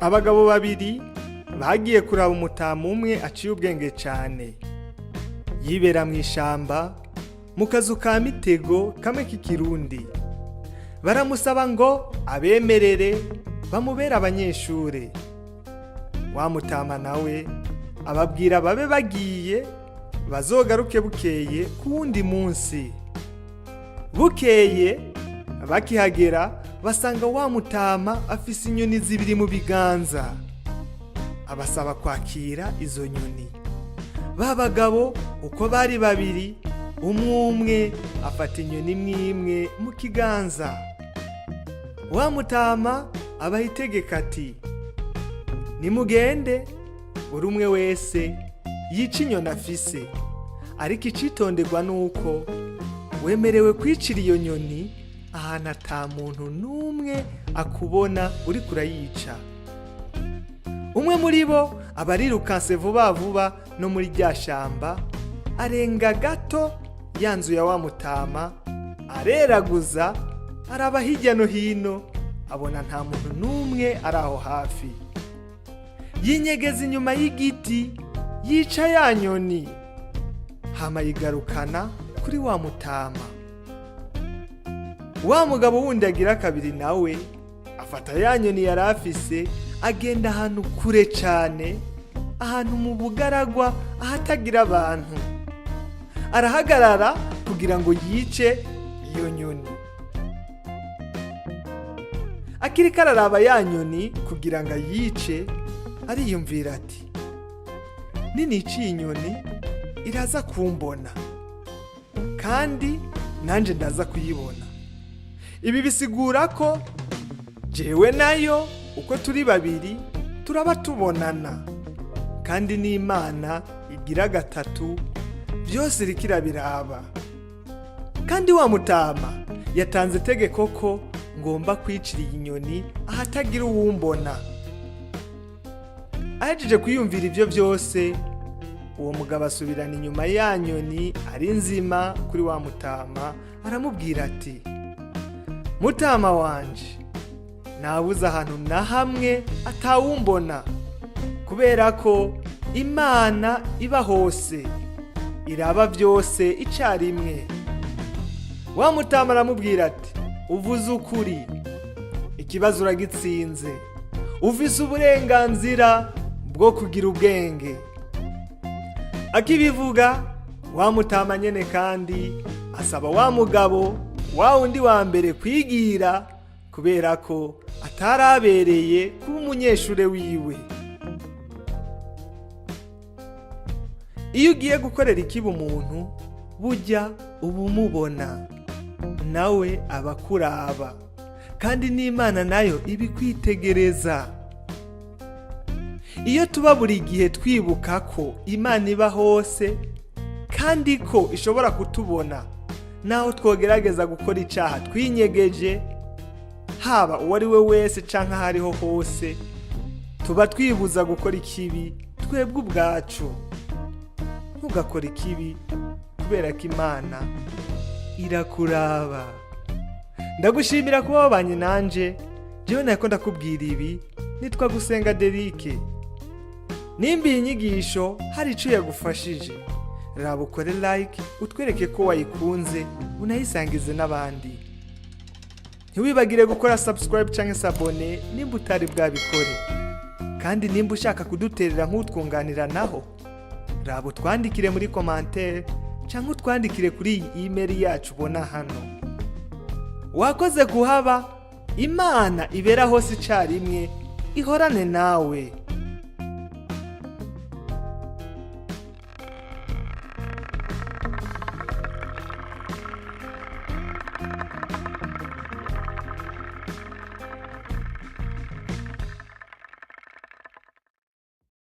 Abagabo babiri bagiye kuraba umutama umwe aciye ubwenge cyane. Yibera mu ishamba mu kazu ka mitego kamwe k'ikirundi. Baramusaba ngo abemerere bamubera abanyeshure. Wa mutama nawe ababwira babe bagiye bazogaruke bukeye ku wundi munsi. Bukeye bakihagera basanga wa mutama afise inyoni zibiri mu biganza. Abasaba kwakira izo nyoni. Ba bagabo uko bari babiri, umwe afata inyoni imwe mu kiganza. Wa mutama abahitegeka ati, nimugende buri umwe wese yica inyoni afise, ariko icitonderwa nuko wemerewe kwicira iyo nyoni ahantu ata muntu n'umwe akubona uri kurayica. Umwe muri bo abarirukanse vuba vuba no muri rya shamba, arenga gato yanzu ya wa mutama, areraguza araba hirya no hino, abona nta muntu n'umwe ari aho hafi. Yinyegeza inyuma y'igiti yica ya nyoni, hama yigarukana kuri wa mutama. Wa mugabo wundi agira kabiri nawe afata ya nyoni yari afise, agenda ahantu kure cyane, ahantu mu bugaragwa ahatagira abantu. Arahagarara kugira ngo yice iyo nyoni. Akiriko araraba ya nyoni kugira ngo ayice, ariyumvira ati, niniciye inyoni iraza kumbona, kandi nanje ndaza kuyibona. Ibi bisigura ko jewe nayo uko turi babiri turaba tubonana, kandi n'Imana igira gatatu byose rikira biraba. Kandi wa mutama yatanze tegeko ko ngomba kwicira inyoni ahatagira uwumbona. Ahejeje kwiyumvira ivyo byose, uwo mugabo asubirana inyuma ya nyoni ari nzima kuri wa mutama, aramubwira ati, mutama wanje, nabuze ahantu na hamwe atawumbona, kubera ko Imana iba hose, iraba byose icarimwe. Wa mutama aramubwira ati, uvuze ukuri, ikibazo uragitsinze, ufise uburenganzira bwo kugira ubwenge. Akibivuga, wa mutama nyene kandi asaba wa mugabo wa undi wa mbere kwigira, kubera ko atarabereye kuba umunyeshure wiwe. Iyo ugiye gukorera ikibi umuntu, burya uba umubona, nawe aba kuraba, kandi n'Imana nayo ibikwitegereza. Iyo tuba buri gihe twibuka ko Imana iba hose kandi ko ishobora kutubona, naho twogerageza gukora icaha twinyegeje, haba uwo ari we wese canke aho ariho hose, tuba twibuza gukora ikibi twebwe ubwacu. Ntugakore ikibi, kubera ko Imana irakuraba. Ndagushimira kuba wabanye nanje. Jewe nako ndakubwira ibi, nitwa Gusenga Derike. Nimba iyi nyigisho hari ico yagufashije, raba ukore like, utwereke ko wayikunze, unayisangize n'abandi. Ntiwibagire gukora subscribe canke s'abone nimba utari bwabikore. Kandi nimba ushaka kuduterera nk'utwunganira naho, raba utwandikire muri commentaire canke utwandikire kuri iyi email yacu ubona hano. Wakoze kuhaba. Imana ibera hose icarimwe, ihorane nawe.